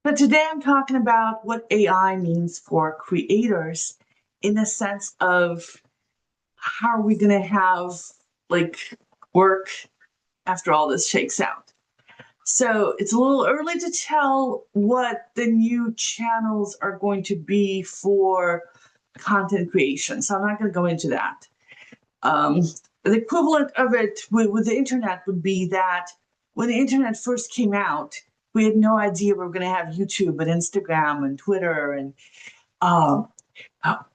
But today I'm talking about what AI means for creators in the sense of how are we going to have like work after all this shakes out. So it's a little early to tell what the new channels are going to be for content creation. So I'm not going to go into that. Um, the equivalent of it with the internet would be that when the internet first came out, we had no idea we were going to have YouTube and Instagram and Twitter and uh,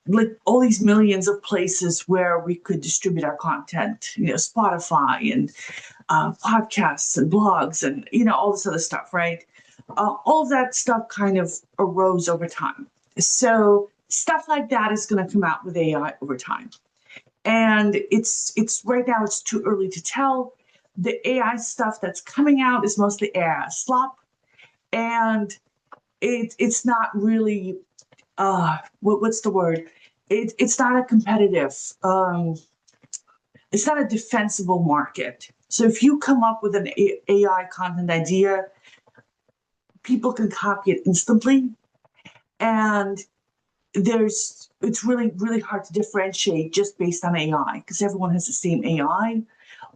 like all these millions of places where we could distribute our content, Spotify and podcasts and blogs and, all this other stuff, right? All of that stuff kind of arose over time. So stuff like that is going to come out with AI over time. And it's right now it's too early to tell. The AI stuff that's coming out is mostly AI slop, and it's not really what's the word? It's not a competitive, it's not a defensible market. So if you come up with an AI content idea, people can copy it instantly, and it's really hard to differentiate just based on AI because everyone has the same AI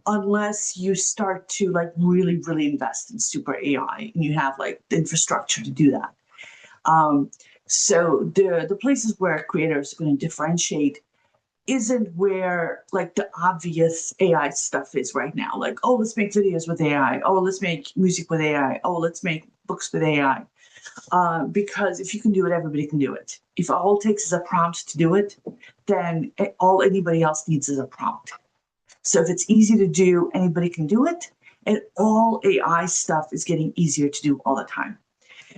unless you start to like really invest in super AI and you have like the infrastructure to do that. Um, so the places where creators are going to differentiate isn't where like the obvious AI stuff is right now. Like, oh, let's make videos with AI. Oh, let's make music with AI. Oh, let's make books with AI. Because if you can do it, everybody can do it. If all it takes is a prompt to do it, then all anybody else needs is a prompt. So if it's easy to do, anybody can do it. And all AI stuff is getting easier to do all the time.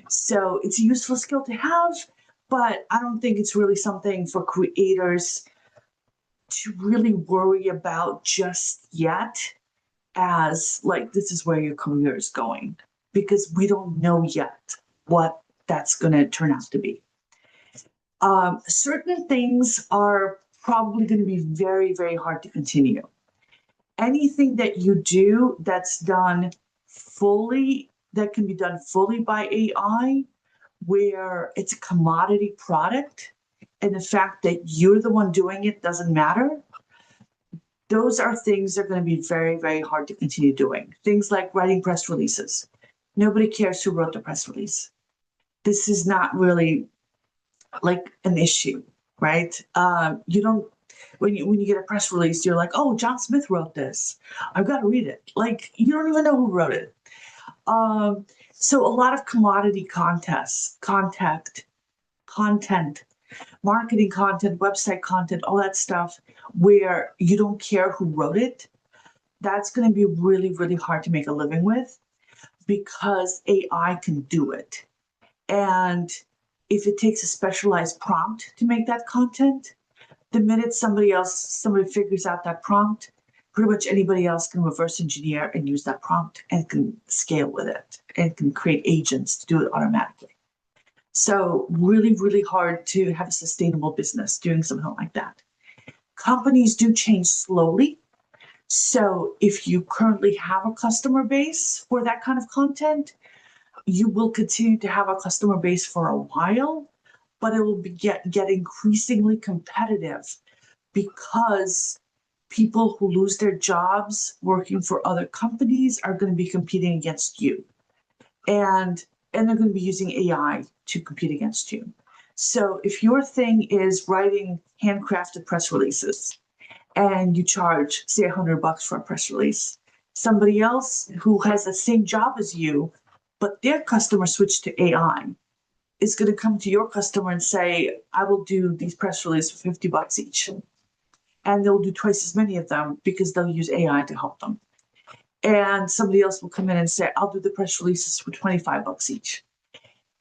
So it's a useful skill to have, but I don't think it's really something for creators to really worry about just yet, as like this is where your career is going, because we don't know yet what that's going to turn out to be. Certain things are probably going to be very hard to continue. Anything that you do that's done fully, that can be done fully by AI, where it's a commodity product and the fact that you're the one doing it doesn't matter, those are things that are going to be very hard to continue doing. Things like writing press releases. Nobody cares who wrote the press release. This is not really like an issue, right? You don't when you get a press release, you're like, oh, John Smith wrote this. I've got to read it. Like you don't even know who wrote it. So a lot of commodity content, marketing content, website content, all that stuff where you don't care who wrote it, that's going to be really hard to make a living with because AI can do it. And if it takes a specialized prompt to make that content, the minute somebody figures out that prompt, pretty much anybody else can reverse engineer and use that prompt and can scale with it and can create agents to do it automatically. So really hard to have a sustainable business doing something like that. Companies do change slowly. So if you currently have a customer base for that kind of content, you will continue to have a customer base for a while, but it will get increasingly competitive because people who lose their jobs working for other companies are going to be competing against you. And they're going to be using AI to compete against you. So if your thing is writing handcrafted press releases and you charge, say, $100 for a press release, somebody else who has the same job as you, but their customer switched to AI, is going to come to your customer and say, I will do these press releases for $50 each. And they'll do twice as many of them because they'll use AI to help them. And somebody else will come in and say, I'll do the press releases for $25 each.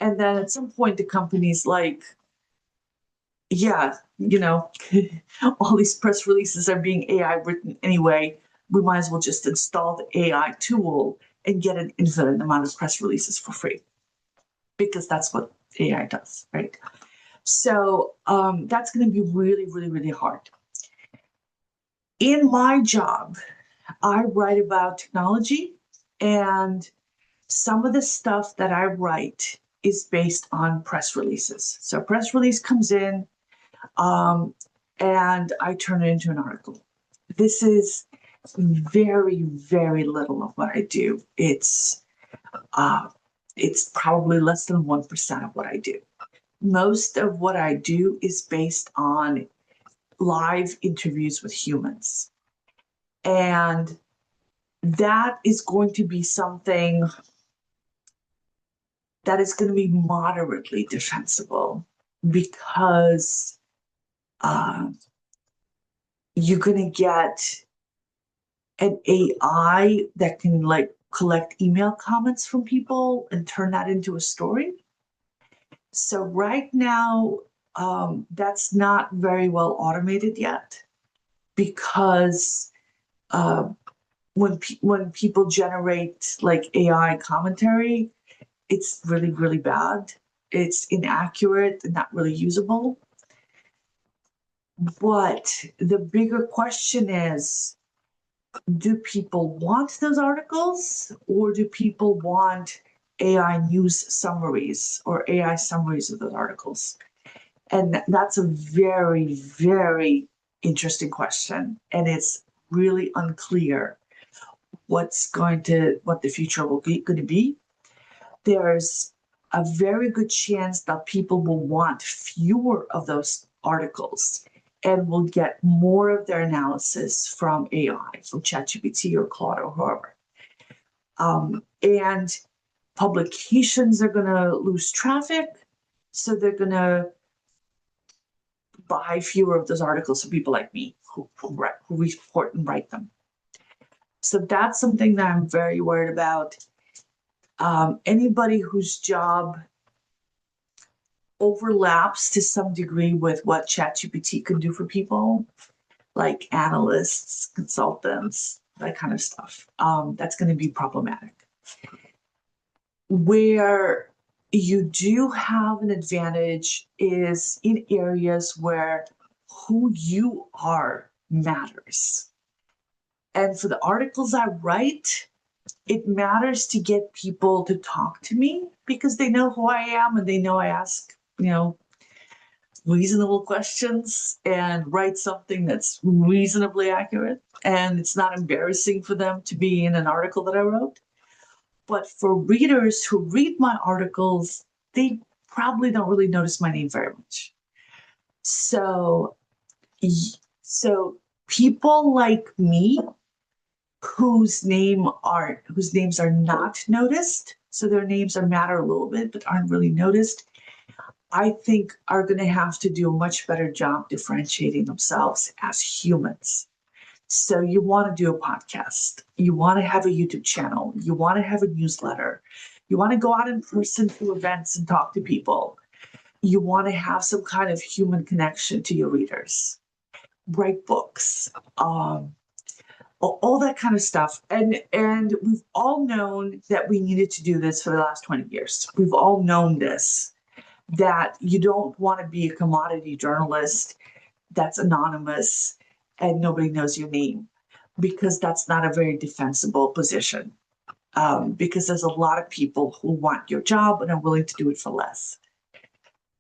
And then at some point, the company's like, yeah, all these press releases are being AI written anyway. We might as well just install the AI tool and get an infinite amount of press releases for free because that's what AI does, right? So that's going to be really hard. In my job, I write about technology, and some of the stuff that I write is based on press releases. So a press release comes in, and I turn it into an article. This is very, very little of what I do. It's probably less than 1% of what I do. Most of what I do is based on live interviews with humans. And that is going to be something that is going to be moderately defensible, because you're going to get an AI that can like collect email comments from people and turn that into a story. So right now, that's not very well automated yet, because when people generate like AI commentary, it's really, really bad. It's inaccurate and not really usable. But the bigger question is, do people want those articles, or do people want AI news summaries or AI summaries of those articles? And that's a very, very interesting question. And it's really unclear what the future will be going to be. There's a very good chance that people will want fewer of those articles and will get more of their analysis from AI, from ChatGPT or Claude or whoever. And publications are going to lose traffic, so they're going to buy fewer of those articles from people like me who report and write them. So that's something that I'm very worried about. Anybody whose job overlaps to some degree with what ChatGPT can do for people, like analysts, consultants, that kind of stuff, that's going to be problematic. Where you do have an advantage is in areas where who you are matters. And for the articles I write, it matters to get people to talk to me because they know who I am and they know I ask, reasonable questions and write something that's reasonably accurate. And it's not embarrassing for them to be in an article that I wrote. But for readers who read my articles, they probably don't really notice my name very much. So people like me whose names are not noticed, so their names matter a little bit but aren't really noticed, I think are going to have to do a much better job differentiating themselves as humans. So you want to do a podcast, you want to have a YouTube channel, you want to have a newsletter, you want to go out in person to events and talk to people, you want to have some kind of human connection to your readers, write books, all that kind of stuff. And we've all known that we needed to do this for the last 20 years. We've all known this, that you don't want to be a commodity journalist that's anonymous and nobody knows your name, because that's not a very defensible position, because there's a lot of people who want your job and are willing to do it for less.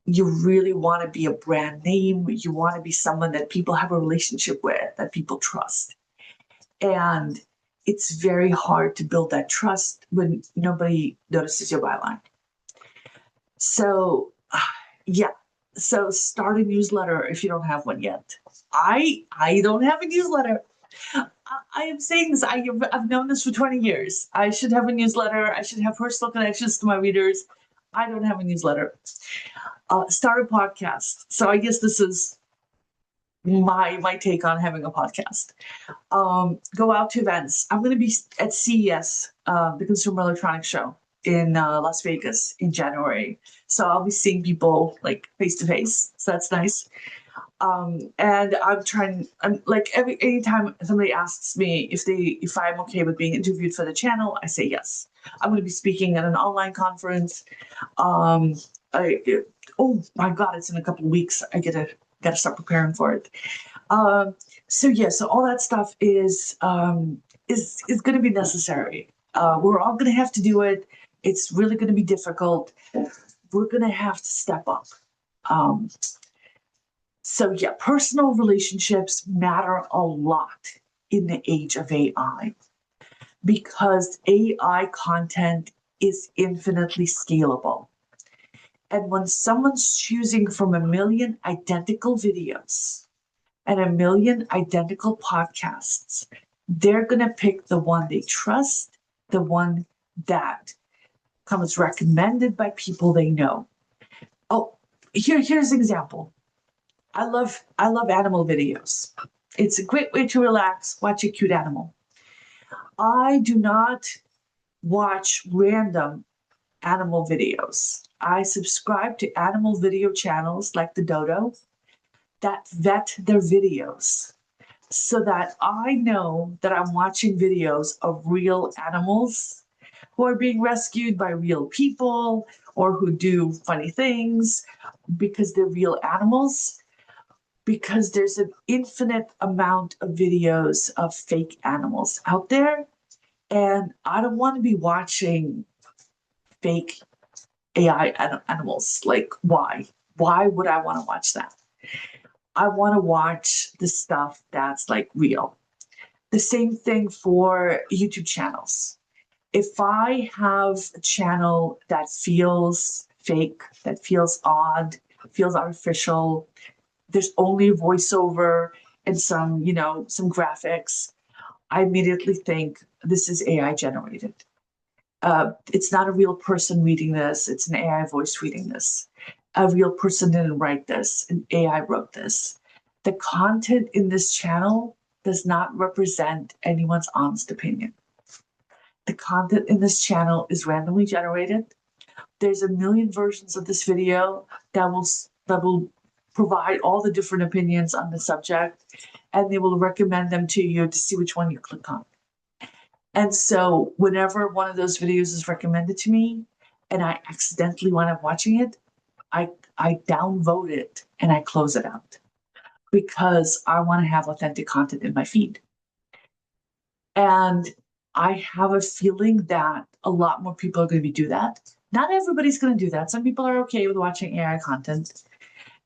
You really want to be a brand name. You want to be someone that people have a relationship with, that people trust. And it's very hard to build that trust when nobody notices your byline. So, so start a newsletter if you don't have one yet. I don't have a newsletter. I am saying this. I've known this for 20 years. I should have a newsletter. I should have personal connections to my readers. I don't have a newsletter. Start a podcast. So I guess this is my take on having a podcast. Go out to events. I'm going to be at CES, the Consumer Electronics Show in Las Vegas in January. So I'll be seeing people like face to face. So that's nice. And I'm like anytime somebody asks me if I'm okay with being interviewed for the channel, I say yes. I'm going to be speaking at an online conference. Oh my God, it's in a couple of weeks. I gotta start preparing for it. So all that stuff is going to be necessary. We're all going to have to do it. It's really going to be difficult. we're going to have to step up. So yeah, personal relationships matter a lot in the age of AI because AI content is infinitely scalable. And when someone's choosing from a million identical videos and a million identical podcasts, they're going to pick the one they trust, the one that comes recommended by people they know. Oh, here's an example. I love animal videos. It's a great way to relax, watch a cute animal. I do not watch random animal videos. I subscribe to animal video channels like the Dodo that vet their videos so that I know that I'm watching videos of real animals who are being rescued by real people or who do funny things because they're real animals. Because there's an infinite amount of videos of fake animals out there. And I don't want to be watching fake AI animals. Like, why? Why would I want to watch that? I want to watch the stuff that's like real. The same thing for YouTube channels. If I have a channel that feels fake, that feels odd, feels artificial, there's only voiceover and some graphics, I immediately think this is AI generated. It's not a real person reading this, it's an AI voice reading this. A real person didn't write this, an AI wrote this. The content in this channel does not represent anyone's honest opinion. The content in this channel is randomly generated. There's a million versions of this video that will provide all the different opinions on the subject, and they will recommend them to you to see which one you click on. And so whenever one of those videos is recommended to me and I accidentally wind up watching it, I downvote it and I close it out because I want to have authentic content in my feed. And I have a feeling that a lot more people are going to do that. Not everybody's going to do that. Some people are okay with watching AI content.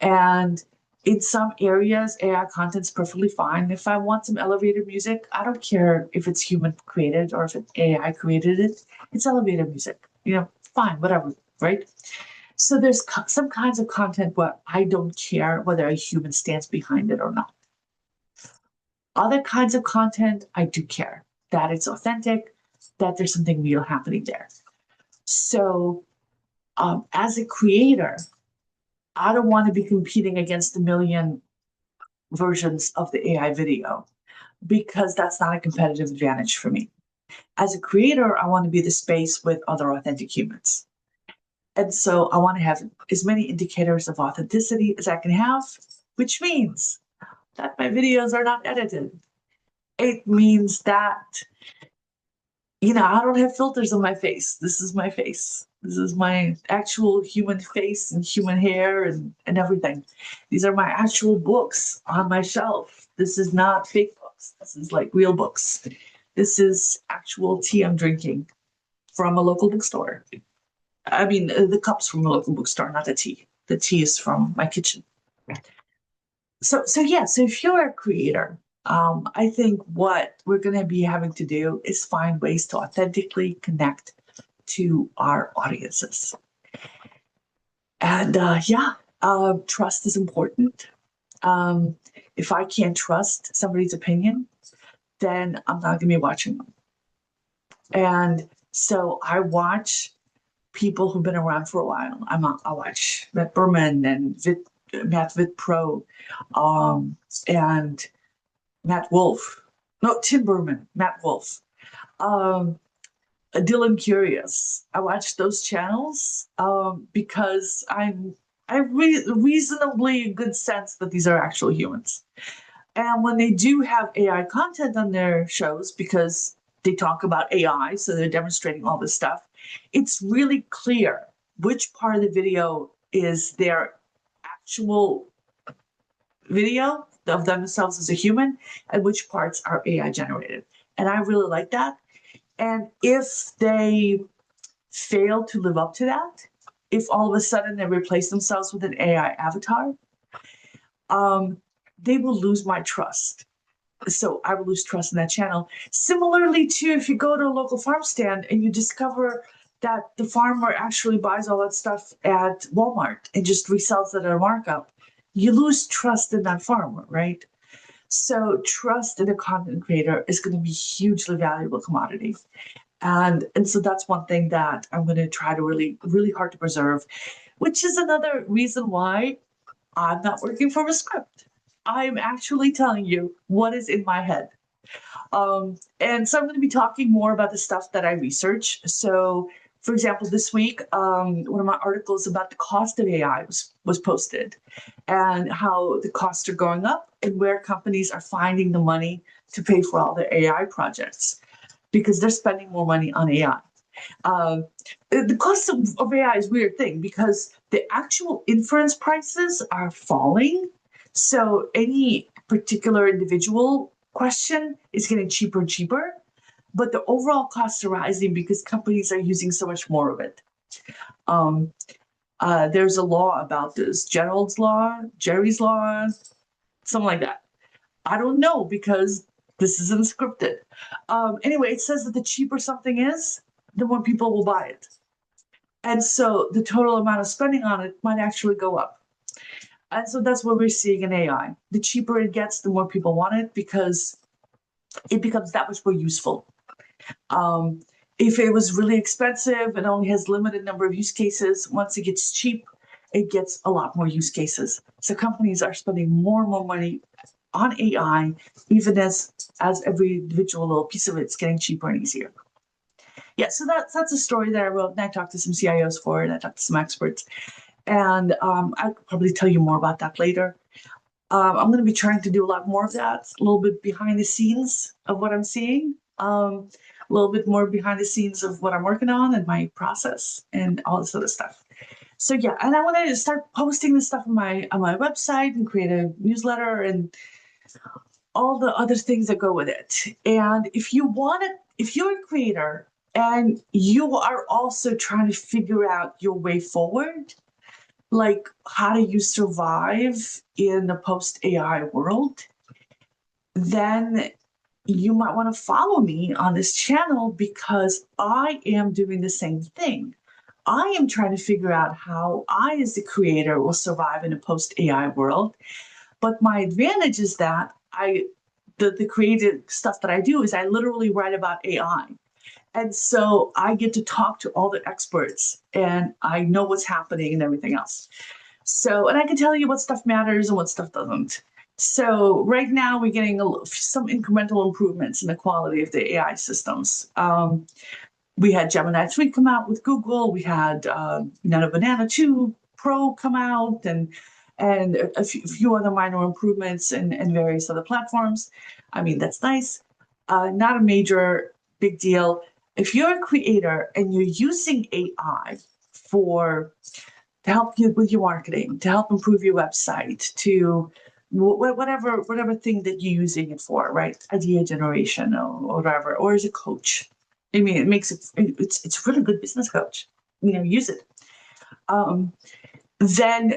And in some areas, AI content's perfectly fine. If I want some elevator music, I don't care if it's human created or if it's AI created it. It's elevator music. Fine, whatever, right? So there's some kinds of content where I don't care whether a human stands behind it or not. Other kinds of content, I do care that it's authentic, that there's something real happening there. So as a creator, I don't want to be competing against a million versions of the AI video because that's not a competitive advantage for me. As a creator, I want to be the space with other authentic humans. And so I want to have as many indicators of authenticity as I can have, which means that my videos are not edited. It means that, I don't have filters on my face. This is my face. This is my actual human face and human hair and everything. These are my actual books on my shelf. This is not fake books. This is like real books. This is actual tea I'm drinking from a local bookstore. I mean, the cups from a local bookstore, not the tea. The tea is from my kitchen. So if you're a creator, I think what we're going to be having to do is find ways to authentically connect to our audiences. And trust is important. If I can't trust somebody's opinion, then I'm not going to be watching them. And so I watch people who've been around for a while. I watch Matt Berman and Matt Vitpro, and Matt Wolf. No, Tim Berman, Matt Wolf. Dylan Curious. I watch those channels because I reasonably good sense that these are actual humans. And when they do have AI content on their shows, because they talk about AI, so they're demonstrating all this stuff, it's really clear which part of the video is their actual video of themselves as a human and which parts are AI generated. And I really like that. And if they fail to live up to that, if all of a sudden they replace themselves with an AI avatar, they will lose my trust. So I will lose trust in that channel. Similarly, too, if you go to a local farm stand and you discover that the farmer actually buys all that stuff at Walmart and just resells it at a markup, you lose trust in that farmer, right? So trust in a content creator is going to be hugely valuable commodity. And so that's one thing that I'm going to try to really hard to preserve, which is another reason why I'm not working from a script. I'm actually telling you what is in my head. And so I'm going to be talking more about the stuff that I research. So, for example, this week, one of my articles about the cost of AI was posted and how the costs are going up and where companies are finding the money to pay for all their AI projects because they're spending more money on AI. The cost of AI is a weird thing because the actual inference prices are falling. So any particular individual question is getting cheaper and cheaper, but the overall costs are rising because companies are using so much more of it. There's a law about this, Gerald's law, Jerry's law, something like that. I don't know because this isn't scripted. Anyway, it says that the cheaper something is, the more people will buy it. And so the total amount of spending on it might actually go up. And so that's what we're seeing in AI. The cheaper it gets, the more people want it because it becomes that much more useful. If it was really expensive and only has limited number of use cases, once it gets cheap, it gets a lot more use cases. So companies are spending more and more money on AI, even as every individual little piece of it's getting cheaper and easier. Yeah, so that's a story that I wrote, and I talked to some CIOs for it, and I talked to some experts, and I'll probably tell you more about that later. I'm going to be trying to do a lot more of that, a little bit behind the scenes of what I'm seeing, a little bit more behind the scenes of what I'm working on and my process and all this other stuff. So yeah, and I want to start posting this stuff on my website and create a newsletter and all the other things that go with it. And if you're a creator and you are also trying to figure out your way forward, like how do you survive in the post AI world, then you might want to follow me on this channel because I am doing the same thing. I am trying to figure out how I, as the creator, will survive in a post AI world. But my advantage is that the creative stuff that I do is I literally write about AI. And so I get to talk to all the experts and I know what's happening and everything else. So, and I can tell you what stuff matters and what stuff doesn't. So right now we're getting some incremental improvements in the quality of the AI systems. We had Gemini 3 come out with Google. We had Nano Banana 2 Pro come out and a few other minor improvements and various other platforms. I mean, that's nice. Not a major big deal. If you're a creator and you're using AI to help you with your marketing, to help improve your website, to whatever thing that you're using it for, right? Idea generation or whatever, or as a coach. I mean, it's a really good business coach. Use it. Then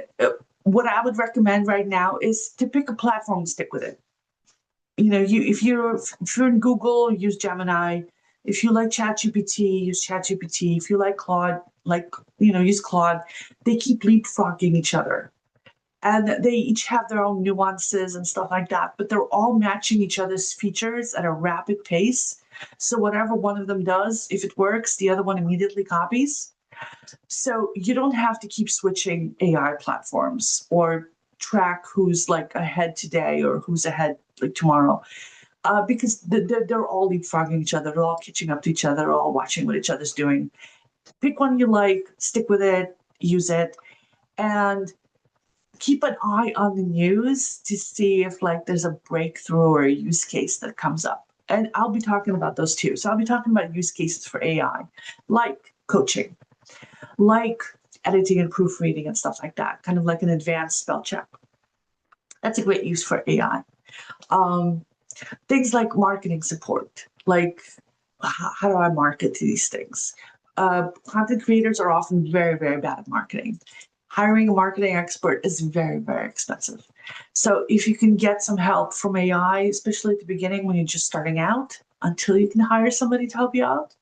what I would recommend right now is to pick a platform and stick with it. If you're in Google, use Gemini. If you like ChatGPT, use ChatGPT. If you like Claude, use Claude. They keep leapfrogging each other. And they each have their own nuances and stuff like that, but they're all matching each other's features at a rapid pace. So whatever one of them does, if it works, the other one immediately copies. So you don't have to keep switching AI platforms or track who's like ahead today or who's ahead like tomorrow. Because they're all leapfrogging each other. They're all catching up to each other. They're all watching what each other's doing. Pick one you like, stick with it, use it, and keep an eye on the news to see if there's a breakthrough or a use case that comes up. And I'll be talking about those too. So I'll be talking about use cases for AI, like coaching, like editing and proofreading and stuff like that, kind of like an advanced spell check. That's a great use for AI. Things like marketing support, like how do I market to these things? content creators are often very, very bad at marketing. Hiring a marketing expert is very, very expensive. So if you can get some help from AI, especially at the beginning when you're just starting out, until you can hire somebody to help you out,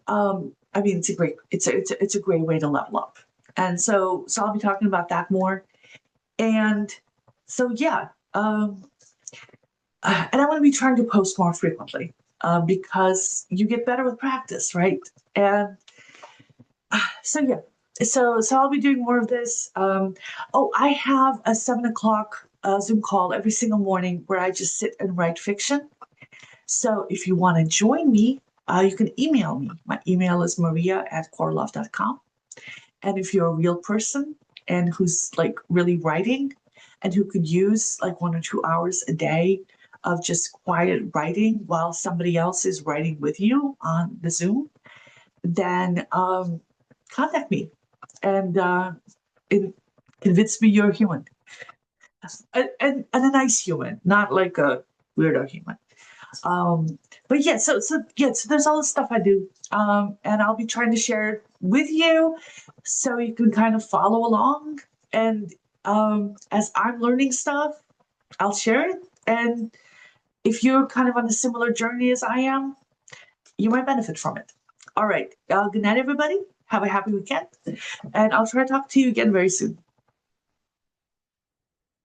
I mean, it's a great way to level up. And so I'll be talking about that more. And so yeah, and I want to be trying to post more frequently because you get better with practice, right? And so yeah, so I'll be doing more of this. I have a 7 o'clock Zoom call every single morning where I just sit and write fiction. So if you want to join me, you can email me. My email is maria@korolov.com. And if you're a real person and who's like really writing and who could use like 1 or 2 hours a day of just quiet writing while somebody else is writing with you on the Zoom, then contact me and convince me you're a human. And a nice human, not like a weirdo human. But yeah, so there's all this stuff I do, and I'll be trying to share it with you, so you can kind of follow along. And as I'm learning stuff, I'll share it. And if you're kind of on a similar journey as I am, you might benefit from it. All right, good night, everybody. Have a happy weekend, and I'll try to talk to you again very soon.